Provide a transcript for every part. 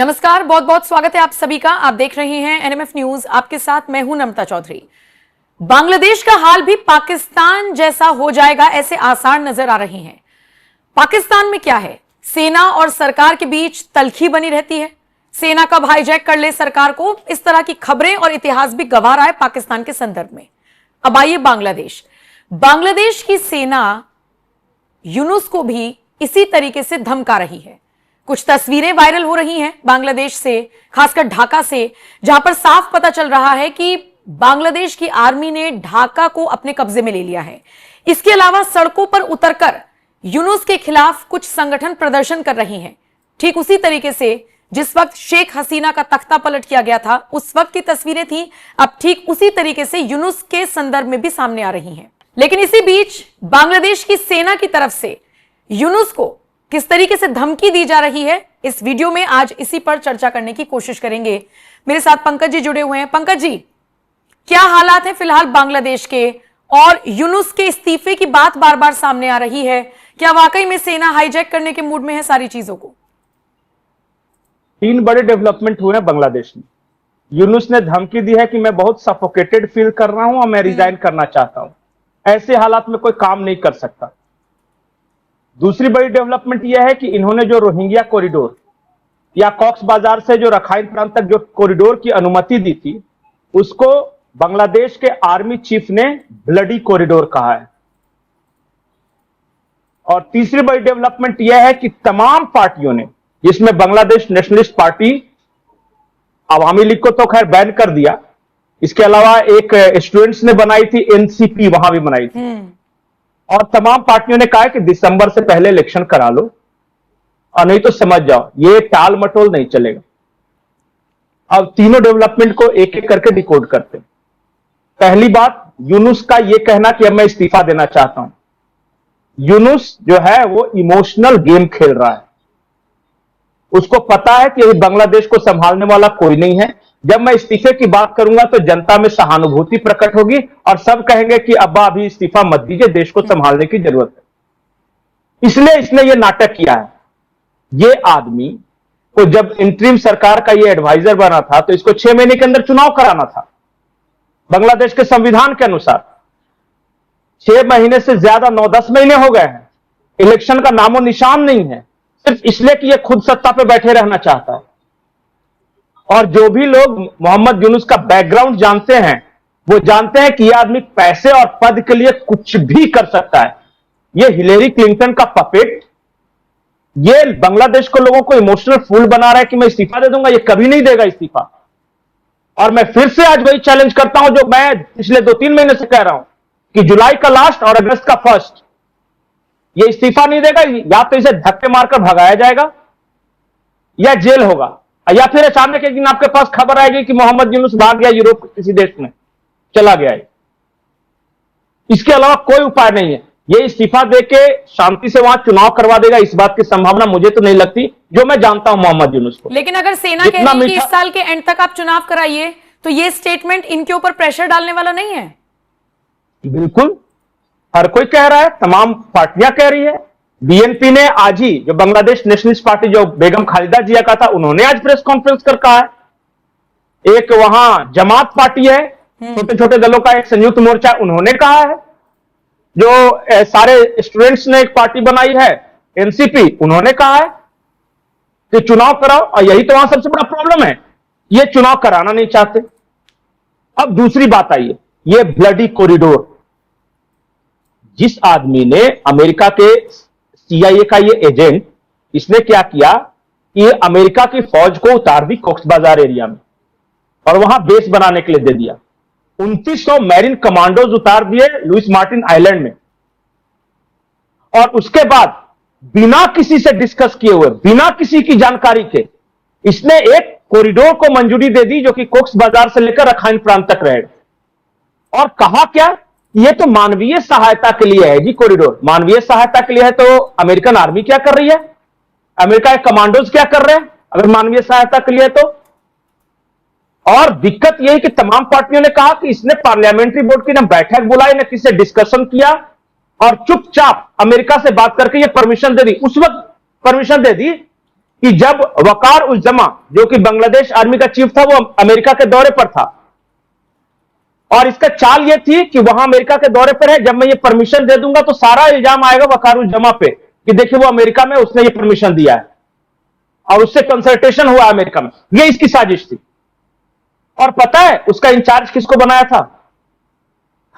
नमस्कार, बहुत बहुत स्वागत है आप सभी का। आप देख रहे हैं एनएमएफ न्यूज। आपके साथ मैं हूं नमता चौधरी। बांग्लादेश का हाल भी पाकिस्तान जैसा हो जाएगा ऐसे आसार नजर आ रहे हैं। पाकिस्तान में क्या है, सेना और सरकार के बीच तल्खी बनी रहती है। सेना कब हाईजैक कर ले सरकार को, इस तरह की खबरें और इतिहास भी गवाह रहा है पाकिस्तान के संदर्भ में। अब आइए बांग्लादेश की सेना यूनुस को भी इसी तरीके से धमका रही है। कुछ तस्वीरें वायरल हो रही हैं बांग्लादेश से, खासकर ढाका से, जहां पर साफ पता चल रहा है कि बांग्लादेश की आर्मी ने ढाका को अपने कब्जे में ले लिया है। इसके अलावा सड़कों पर उतरकर यूनुस के खिलाफ कुछ संगठन प्रदर्शन कर रही हैं। ठीक उसी तरीके से जिस वक्त शेख हसीना का तख्ता पलट किया गया था, उस वक्त की तस्वीरें थी। अब ठीक उसी तरीके से यूनुस के संदर्भ में भी सामने आ रही हैं। लेकिन इसी बीच बांग्लादेश की सेना की तरफ से यूनुस को किस तरीके से धमकी दी जा रही है, इस वीडियो में आज इसी पर चर्चा करने की कोशिश करेंगे। मेरे साथ पंकज जी जुड़े हुए हैं। पंकज जी, क्या हालात है फिलहाल बांग्लादेश के, और यूनुस के इस्तीफे की बात बार बार सामने आ रही है। क्या वाकई में सेना हाईजैक करने के मूड में है सारी चीजों को? 3 बड़े डेवलपमेंट हुए हैं बांग्लादेश में। यूनुस ने धमकी दी है कि मैं बहुत सफोकेटेड फील कर रहा हूं और मैं रिजाइन करना चाहता हूं। ऐसे हालात में कोई काम नहीं कर सकता। दूसरी बड़ी डेवलपमेंट यह है कि इन्होंने जो रोहिंग्या कॉरिडोर या कॉक्स बाजार से जो रखाइन प्रांत तक जो कॉरिडोर की अनुमति दी थी, उसको बांग्लादेश के आर्मी चीफ ने ब्लडी कॉरिडोर कहा है। और तीसरी बड़ी डेवलपमेंट यह है कि तमाम पार्टियों ने, जिसमें बांग्लादेश नेशनलिस्ट पार्टी, अवामी लीग को तो खैर बैन कर दिया, इसके अलावा एक स्टूडेंट्स ने बनाई थी एनसीपी, वहां भी बनाई थी, और तमाम पार्टियों ने कहा कि दिसंबर से पहले इलेक्शन करा लो और नहीं तो समझ जाओ ये टाल मटोल नहीं चलेगा। अब तीनों डेवलपमेंट को एक एक करके डिकोड करते हैं। पहली बात, यूनुस का यह कहना कि अब मैं इस्तीफा देना चाहता हूं। यूनुस जो है वो इमोशनल गेम खेल रहा है। उसको पता है कि बांग्लादेश को संभालने वाला कोई नहीं है। जब मैं इस्तीफे की बात करूंगा तो जनता में सहानुभूति प्रकट होगी और सब कहेंगे कि अब्बा अभी इस्तीफा मत दीजिए, देश को संभालने की जरूरत है। इसलिए इसने ये नाटक किया है। ये आदमी को जब इंटरिम सरकार का ये एडवाइजर बना था तो इसको 6 महीने के अंदर चुनाव कराना था बांग्लादेश के संविधान के अनुसार। 6 महीने से ज्यादा 9-10 महीने हो गए हैं, इलेक्शन का नामो निशान नहीं है, सिर्फ इसलिए कि ये खुद सत्ता पे बैठे रहना चाहता है। और जो भी लोग मोहम्मद यूनुस का बैकग्राउंड जानते हैं, वो जानते हैं कि यह आदमी पैसे और पद के लिए कुछ भी कर सकता है। ये हिलेरी क्लिंटन का पपेट, ये बांग्लादेश को, लोगों को इमोशनल फूल बना रहा है कि मैं इस्तीफा दे दूंगा। ये कभी नहीं देगा इस्तीफा। और मैं फिर से आज वही चैलेंज करता हूं जो मैं पिछले 2-3 महीने से कह रहा हूं कि जुलाई का लास्ट और अगस्त का फर्स्ट ये इस्तीफा नहीं देगा। या तो इसे धक्के मारकर भगाया जाएगा या जेल होगा, या फिर अचानक एक दिन आपके पास खबर आएगी कि मोहम्मद यूनुस भाग गया, यूरोप किसी देश में चला गया है। इसके अलावा कोई उपाय नहीं है। ये इस्तीफा देके शांति से वहां चुनाव करवा देगा, इस बात की संभावना मुझे तो नहीं लगती, जो मैं जानता हूं मोहम्मद यूनुस को। लेकिन अगर सेना कह रही है कि इस साल के एंड तक आप चुनाव कराइए, तो ये स्टेटमेंट इनके ऊपर प्रेशर डालने वाला नहीं है? बिल्कुल, हर कोई कह रहा है, तमाम पार्टियां कह रही है। बीएनपी ने आज ही, जो बांग्लादेश नेशनलिस्ट पार्टी जो बेगम खालिदा जिया का था, उन्होंने आज प्रेस कॉन्फ्रेंस कर कहा है। एक वहां जमात पार्टी है, छोटे छोटे दलों का एक संयुक्त मोर्चा, उन्होंने कहा है। जो सारे स्टूडेंट्स ने एक पार्टी बनाई है एनसीपी, उन्होंने कहा है कि चुनाव कराओ। और यही तो वहां सबसे बड़ा प्रॉब्लम है, ये चुनाव कराना नहीं चाहते। अब दूसरी बात आई है, ये ब्लडी कॉरिडोर। जिस आदमी ने, अमेरिका के सीआईए का ये एजेंट, इसने क्या किया कि अमेरिका की फौज को उतार दी कॉक्स बाजार एरिया में और वहां बेस बनाने के लिए दे दिया। 2900 मैरीन कमांडोज उतार दिए लुइस मार्टिन आइलैंड में। और उसके बाद बिना किसी से डिस्कस किए हुए, बिना किसी की जानकारी के, इसने एक कॉरिडोर को मंजूरी दे दी जो कि कॉक्स बाजार से लेकर रखाइन प्रांत तक रहेगा। और कहा क्या, ये तो मानवीय सहायता के लिए है जी कॉरिडोर। मानवीय सहायता के लिए है तो अमेरिकन आर्मी क्या कर रही है, अमेरिका के कमांडोज क्या कर रहे हैं अगर मानवीय सहायता के लिए तो? और दिक्कत यह है कि तमाम पार्टियों ने कहा कि इसने पार्लियामेंट्री बोर्ड की ना बैठक बुलाई, ना किसी से डिस्कशन किया, और चुपचाप अमेरिका से बात करके ये परमिशन दे दी। उस वक्त परमिशन दे दी कि जब वकार उल जमा, जो कि बांग्लादेश आर्मी का चीफ था, वो अमेरिका के दौरे पर था, और इसका चाल ये थी कि वहां अमेरिका के दौरे पर है, जब मैं ये परमिशन दे दूंगा तो सारा इल्जाम आएगा वकार उल जमा पे कि देखिए वो अमेरिका में उसने ये परमिशन दिया है और उससे कंसल्टेशन हुआ अमेरिका में। ये इसकी साजिश थी। और पता है उसका इंचार्ज किसको बनाया था?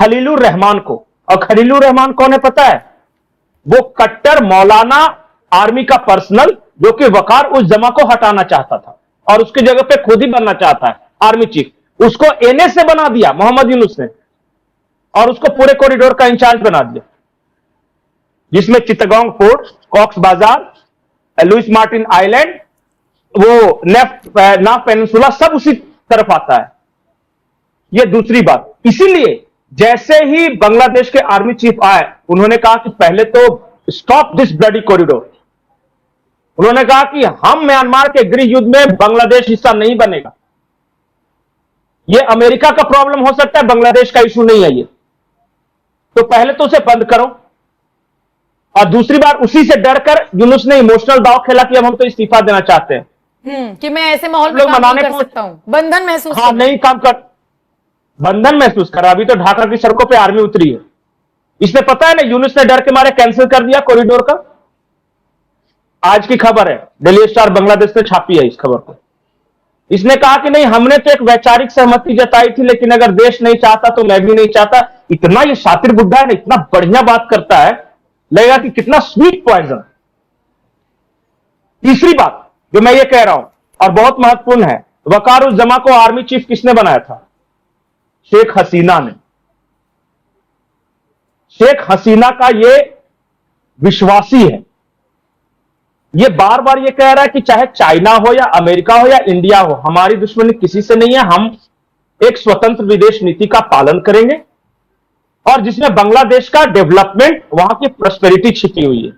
खलीलुर रहमान को। और खलीलुर रहमान कौन है पता है? वो कट्टर मौलाना आर्मी का पर्सनल, जो कि वकार उल जमा को हटाना चाहता था और उसकी जगह पे खुद ही बनना चाहता है आर्मी चीफ। उसको एनए से बना दिया मोहम्मद यूनुस ने और उसको पूरे कॉरिडोर का इंचार्ज बना दिया, जिसमें चित्तगांग फोर्ट, कॉक्स बाजार, लुइस मार्टिन आइलैंड, वो नाफ पेनिनसुला सब उसी तरफ आता है। यह दूसरी बात। इसीलिए जैसे ही बांग्लादेश के आर्मी चीफ आए, उन्होंने कहा कि पहले तो स्टॉप दिस ब्लडी कॉरिडोर। उन्होंने कहा कि हम म्यांमार के गृह युद्ध में बांग्लादेश हिस्सा नहीं बनेगा। यह अमेरिका का प्रॉब्लम हो सकता है, बांग्लादेश का इशू नहीं है ये। तो पहले तो उसे बंद करो। और दूसरी बार उसी से डरकर यूनुस ने इमोशनल दाव खेला कि अब हम तो इस्तीफा देना चाहते हैं, कि मैं ऐसे माहौल में काम नहीं कर सकता हूं, बंधन महसूस हाँ नहीं काम कर, बंधन महसूस करा। अभी तो ढाका की सड़कों पे आर्मी उतरी है। इसने पता है ना, यूनुस ने डर के मारे कैंसिल कर दिया कॉरिडोर का। आज की खबर है, डेली स्टार बांग्लादेश ने छापी है इस खबर को। इसने कहा कि नहीं, हमने तो एक वैचारिक सहमति जताई थी, लेकिन अगर देश नहीं चाहता तो मैं भी नहीं चाहता। इतना ये शातिर बुड्ढा है ना, इतना बढ़िया बात करता है, लगेगा कि कितना स्वीट पॉइजन। तीसरी बात जो मैं ये कह रहा हूं और बहुत महत्वपूर्ण है, वकार उल जमा को आर्मी चीफ किसने बनाया था? शेख हसीना ने। शेख हसीना का ये विश्वासी है। ये बार बार ये कह रहा है कि चाहे चाइना हो या अमेरिका हो या इंडिया हो, हमारी दुश्मनी किसी से नहीं है, हम एक स्वतंत्र विदेश नीति का पालन करेंगे और जिसमें बांग्लादेश का डेवलपमेंट, वहां की प्रॉस्पेरिटी छिपी हुई है।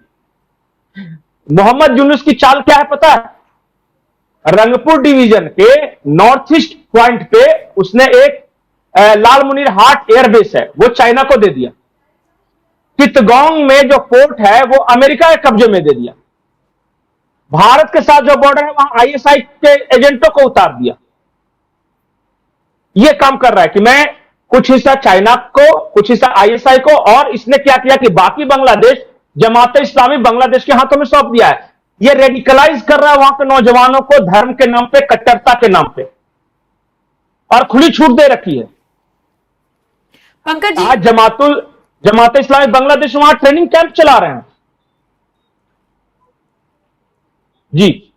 मोहम्मद यूनुस की चाल क्या है पता है? रंगपुर डिवीजन के नॉर्थ ईस्ट पॉइंट पे उसने एक लाल मुनीर हाट एयरबेस है, वो चाइना को दे दिया। चित्तगांग में जो पोर्ट है वो अमेरिका के कब्जे में दे दिया। भारत के साथ जो बॉर्डर है वहां आईएसआई के एजेंटों को उतार दिया। यह काम कर रहा है कि मैं कुछ हिस्सा चाइना को, कुछ हिस्सा आईएसआई को, और इसने क्या किया कि बाकी बांग्लादेश जमात इस्लामी बांग्लादेश के हाथों में सौंप दिया है। यह रेडिकलाइज कर रहा है वहां के नौजवानों को धर्म के नाम पे, कट्टरता के नाम पे, और खुली छूट दे रखी है। पंकज जी, आज जमात इस्लामी बांग्लादेश वहां ट्रेनिंग कैंप चला रहे हैं। जी,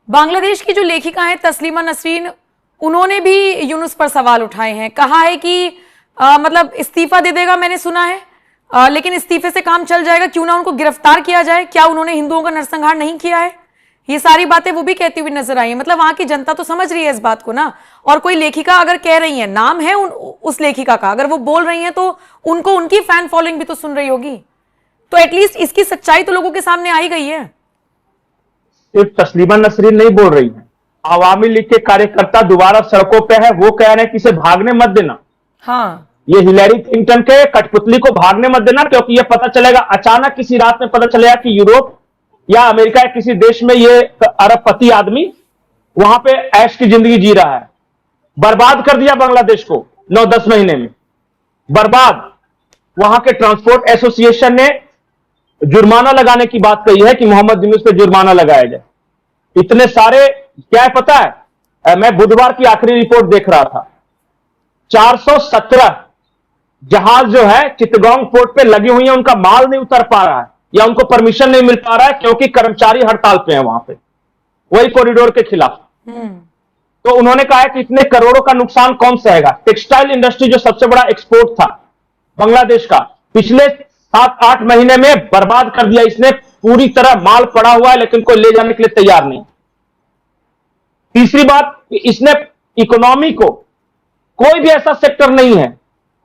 बांग्लादेश की जो लेखिका है तस्लीमा नसरीन, उन्होंने भी यूनुस पर सवाल उठाए हैं। कहा है कि मतलब इस्तीफा दे देगा, मैंने सुना है, लेकिन इस्तीफे से काम चल जाएगा, क्यों ना उनको गिरफ्तार किया जाए, क्या उन्होंने हिंदुओं का नरसंहार नहीं किया है? ये सारी बातें वो भी कहती हुई नजर आई है। मतलब वहां की जनता तो समझ रही है इस बात को ना, और कोई लेखिका अगर कह रही है, नाम है उस लेखिका का, अगर वो बोल रही है तो उनको उनकी फैन फॉलोइंग भी तो सुन रही होगी। तो एटलीस्ट इसकी सच्चाई तो लोगों के सामने आई गई है। सिर्फ तस्लीमा नसरीन नहीं बोल रही है, आवामी लीग के कार्यकर्ता दोबारा सड़कों पे है। वो कह रहे हैं कि इसे भागने मत देना। हाँ, ये हिलेरी क्लिंटन के कठपुतली को भागने मत देना, क्योंकि ये पता चलेगा अचानक किसी रात में पता चलेगा कि यूरोप या अमेरिका या किसी देश में ये अरबपति आदमी वहां पे ऐश की जिंदगी जी रहा है। बर्बाद कर दिया बांग्लादेश को 9-10 महीने में, बर्बाद। वहां के ट्रांसपोर्ट एसोसिएशन ने जुर्माना लगाने की बात कही है कि मोहम्मद यूनुस पे जुर्माना लगाया जाए। इतने सारे, क्या है पता है, मैं बुधवार की आखिरी रिपोर्ट देख रहा था, 417 जहाज जो है चित्तगांग पोर्ट पे लगी हुई है, उनका माल नहीं उतर पा रहा है या उनको परमिशन नहीं मिल पा रहा है, क्योंकि कर्मचारी हड़ताल पे हैं वहां पे, वही कॉरिडोर के खिलाफ। तो उन्होंने कहा है कि इतने करोड़ों का नुकसान कौन सहेगा? टेक्सटाइल इंडस्ट्री जो सबसे बड़ा एक्सपोर्ट था बांग्लादेश का, पिछले 7-8 महीने में बर्बाद कर दिया इसने। पूरी तरह माल पड़ा हुआ है, लेकिन कोई ले जाने के लिए तैयार नहीं। तीसरी बात, इसने इकोनॉमी को, कोई भी ऐसा सेक्टर नहीं है,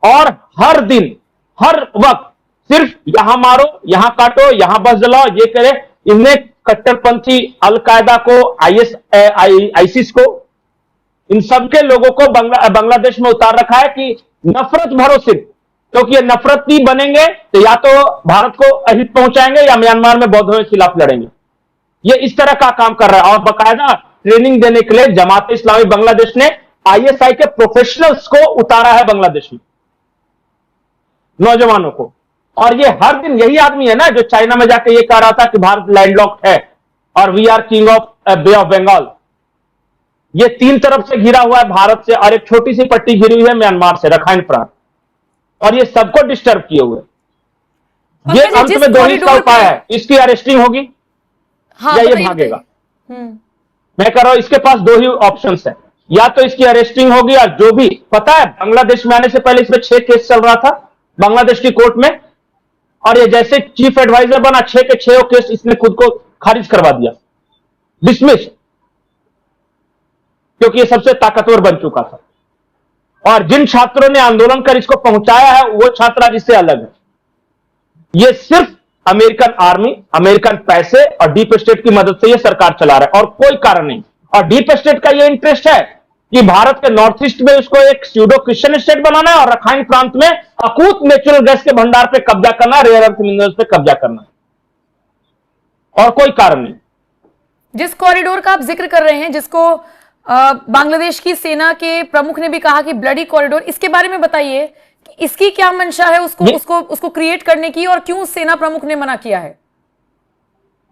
और हर दिन हर वक्त सिर्फ यहां मारो, यहां काटो, यहां बस जलाओ, ये करे। इनने कट्टरपंथी अलकायदा को, आईसिस को, इन सबके लोगों को बांग्लादेश में उतार रखा है कि नफरत भरो सिर्फ, क्योंकि ये नफरती बनेंगे तो या तो भारत को अहित पहुंचाएंगे या म्यांमार में बौद्धों के खिलाफ लड़ेंगे। ये इस तरह का काम कर रहा है। और बाकायदा ट्रेनिंग देने के लिए जमात इस्लामी बांग्लादेश ने आईएसआई के प्रोफेशनल्स को उतारा है बांग्लादेश में, नौजवानों को। और ये हर दिन यही आदमी है ना जो चाइना में जाके ये कह रहा था कि भारत लैंडलॉक्ड है और we are king of bay of Bengal. ये तीन तरफ से घिरा हुआ है भारत से, और एक छोटी सी पट्टी घिरी हुई है म्यांमार से, रखाइन प्रांत, और ये सबको डिस्टर्ब किए हुए। ये अंत में दो ही का उपाय है, इसकी अरेस्टिंग होगी या ये भागेगा। मैं कह रहा हूं इसके पास दो ही ऑप्शंस है, या तो इसकी अरेस्टिंग होगी, और जो भी पता है बांग्लादेश में आने से पहले इसमें 6 केस चल रहा था बांग्लादेश की कोर्ट में, और ये जैसे चीफ एडवाइजर बना 6 के 6 केस इसने खुद को खारिज करवा दिया, डिसमिस, क्योंकि ये सबसे ताकतवर बन चुका था। और जिन छात्रों ने आंदोलन कर इसको पहुंचाया है वो छात्र आज इससे अलग है। ये सिर्फ अमेरिकन आर्मी, अमेरिकन पैसे और डीप स्टेट की मदद से ये सरकार चला रहा है, और कोई कारण नहीं। और डीप स्टेट का ये इंटरेस्ट है कि भारत के नॉर्थ ईस्ट में उसको एक स्यूडो क्रिश्चियन स्टेट बनाना है, और रखाइन प्रांत में अकूत नेचुरल गैस के भंडार पे कब्जा करना, रेयर अर्थ मिनरल्स पे कब्जा करना, और कोई कारण नहीं। जिस कॉरिडोर का आप जिक्र कर रहे हैं, जिसको बांग्लादेश की सेना के प्रमुख ने भी कहा कि ब्लडी कॉरिडोर, इसके बारे में बताइए कि इसकी क्या मंशा है उसको क्रिएट करने की, और क्यों सेना प्रमुख ने मना किया है?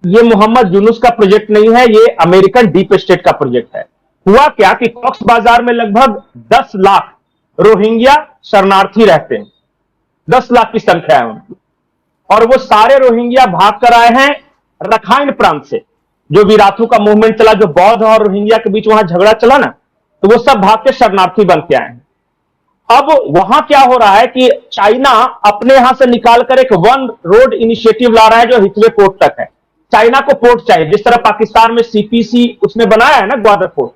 ये मोहम्मद यूनुस का प्रोजेक्ट नहीं है, ये अमेरिकन डीप स्टेट का प्रोजेक्ट है। हुआ क्या कि कॉक्स बाजार में लगभग 10 लाख रोहिंग्या शरणार्थी रहते हैं, 10 लाख की संख्या है उनकी, और वो सारे रोहिंग्या भाग कर आए हैं रखाइन प्रांत से। जो विराथू का मूवमेंट चला, जो बौद्ध और रोहिंग्या के बीच वहां झगड़ा चला ना, तो वो सब भाग के शरणार्थी बन के आए हैं। अब वहां क्या हो रहा है कि चाइना अपने यहां से निकालकर एक वन रोड इनिशिएटिव ला रहा है जो हिथवे पोर्ट तक है। चाइना को पोर्ट चाहिए, जिस तरह पाकिस्तान में सीपीसी उसने बनाया है ना ग्वादर पोर्ट,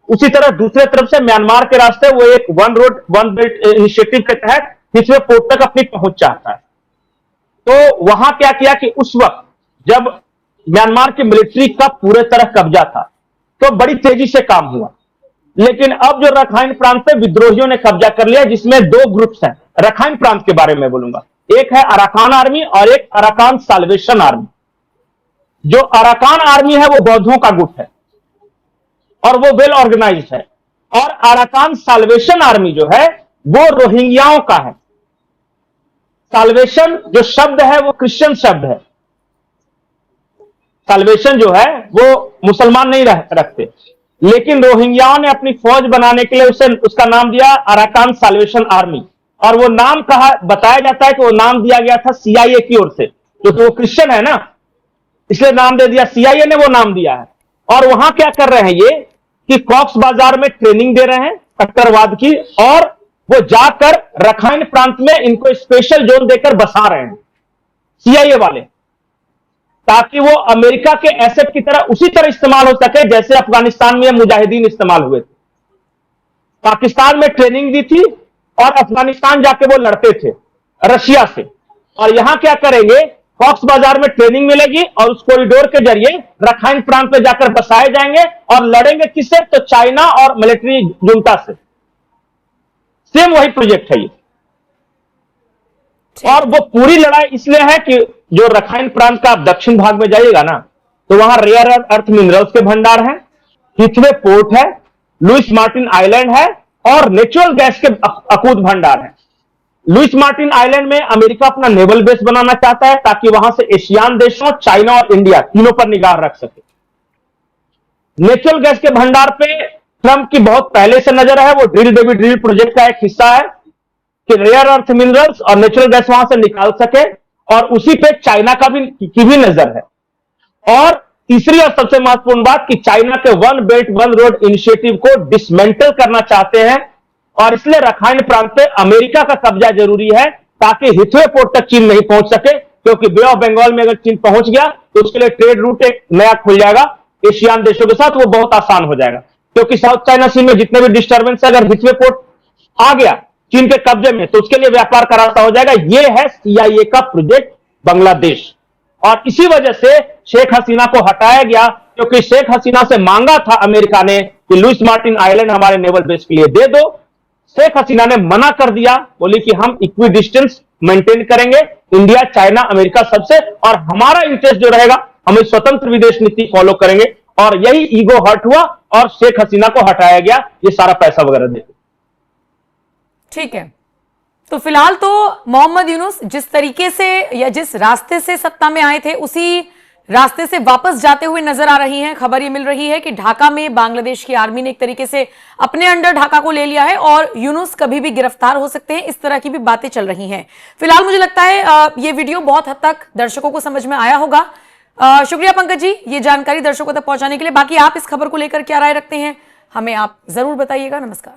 उसी तरह दूसरे तरफ से म्यांमार के रास्ते वो एक one road one belt initiative के तहत हिथवे पोर्ट तक अपनी पहुंच चाहता है। तो वहां क्या किया कि उस वक्त जब म्यांमार की मिलिट्री का पूरे तरह कब्जा था तो बड़ी तेजी से काम हुआ, लेकिन अब जो रखाइन प्रांत पे विद्रोहियों ने कब्जा कर लिया, जिसमें 2 ग्रुप्स हैं। रखाइन प्रांत के बारे में बोलूंगा, एक है अराकान आर्मी और एक अराकान साल्वेशन आर्मी। जो अराकान आर्मी है वो बौद्धों का गुट है और वो वेल ऑर्गेनाइज्ड है, और अराकान साल्वेशन आर्मी जो है वो रोहिंग्याओं का है। साल्वेशन जो शब्द है वो क्रिश्चियन शब्द है, साल्वेशन जो है वो मुसलमान नहीं रखते, लेकिन रोहिंग्याओं ने अपनी फौज बनाने के लिए उसका नाम दिया अराकान साल्वेशन आर्मी। और वो नाम बताया जाता है कि वो नाम दिया गया था सीआईए की ओर से, क्योंकि वो क्रिश्चियन है ना, इसलिए नाम दे दिया, सीआईए ने वो नाम दिया है। और वहां क्या कर रहे हैं ये कि कॉक्स बाजार में ट्रेनिंग दे रहे हैं कट्टरवाद की, और वो जाकर रखाइन प्रांत में इनको स्पेशल जोन देकर बसा रहे हैं सीआईए वाले, ताकि वो अमेरिका के एसेट की तरह उसी तरह इस्तेमाल हो सके जैसे अफगानिस्तान में मुजाहिदीन इस्तेमाल हुए थे। पाकिस्तान में ट्रेनिंग दी थी और अफगानिस्तान जाके वो लड़ते थे रशिया से, और यहां क्या करेंगे, कॉक्स बाजार में ट्रेनिंग मिलेगी और उस कॉरिडोर के जरिए रखाइन प्रांत में जाकर बसाए जाएंगे, और लड़ेंगे किससे, तो चाइना और मिलिट्री जुंटा से। सेम वही प्रोजेक्ट है ये, और वो पूरी लड़ाई इसलिए है कि जो रखाइन प्रांत का आप दक्षिण भाग में जाइएगा ना, तो वहां रेयर अर्थ मिनरल्स के भंडार हैं, हिथवे पोर्ट है, लुइस मार्टिन आइलैंड है, और नेचुरल गैस के अकूत भंडार है। लुइस मार्टिन आइलैंड में अमेरिका अपना नेवल बेस बनाना चाहता है ताकि वहां से एशियान देशों, चाइना और इंडिया तीनों पर निगाह रख सके। नेचुरल गैस के भंडार पे ट्रंप की बहुत पहले से नजर है, वो ड्रिल बेबी ड्रिल प्रोजेक्ट का एक हिस्सा है कि रेयर अर्थ मिनरल्स और नेचुरल गैस वहां से निकाल सके, और उसी पे चाइना की भी नजर है। और तीसरी और सबसे महत्वपूर्ण बात कि चाइना के one belt one road initiative को डिसमेंटल करना चाहते हैं, और इसलिए रखाइन प्रांत पे अमेरिका का कब्जा जरूरी है ताकि हिथवे पोर्ट तक चीन नहीं पहुंच सके, क्योंकि बे ऑफ बंगाल में अगर चीन पहुंच गया तो उसके लिए ट्रेड रूट एक नया खुल जाएगा एशियान देशों के साथ, वो बहुत आसान हो जाएगा। क्योंकि साउथ चाइना सी में जितने भी डिस्टर्बेंस है, अगर हिथवे पोर्ट आ गया चीन के कब्जे में तो उसके लिए व्यापार का रास्ता हो जाएगा। यह है सीआईए का प्रोजेक्ट बांग्लादेश, और इसी वजह से शेख हसीना को हटाया गया, क्योंकि शेख हसीना से मांगा था अमेरिका ने कि लुइस मार्टिन आइलैंड हमारे नेवल बेस के लिए दे दो। शेख हसीना ने मना कर दिया, बोली कि हम इक्वी डिस्टेंस मेंटेन करेंगे, इंडिया, चाइना, अमेरिका सबसे, और हमारा इंटरेस्ट जो रहेगा हम इस स्वतंत्र विदेश नीति फॉलो करेंगे और यही ईगो हर्ट हुआ और शेख हसीना को हटाया गया ये सारा पैसा वगैरह देते। ठीक है, तो फिलहाल तो मोहम्मद यूनुस जिस तरीके से या जिस रास्ते से सत्ता में आए थे उसी रास्ते से वापस जाते हुए नजर आ रही हैं। खबर ये मिल रही है कि ढाका में बांग्लादेश की आर्मी ने एक तरीके से अपने अंडर ढाका को ले लिया है और यूनुस कभी भी गिरफ्तार हो सकते हैं, इस तरह की भी बातें चल रही हैं। फिलहाल मुझे लगता है ये वीडियो बहुत हद तक दर्शकों को समझ में आया होगा। शुक्रिया पंकज जी ये जानकारी दर्शकों तक पहुंचाने के लिए। बाकी आप इस खबर को लेकर क्या राय रखते हैं हमें आप जरूर बताइएगा। नमस्कार।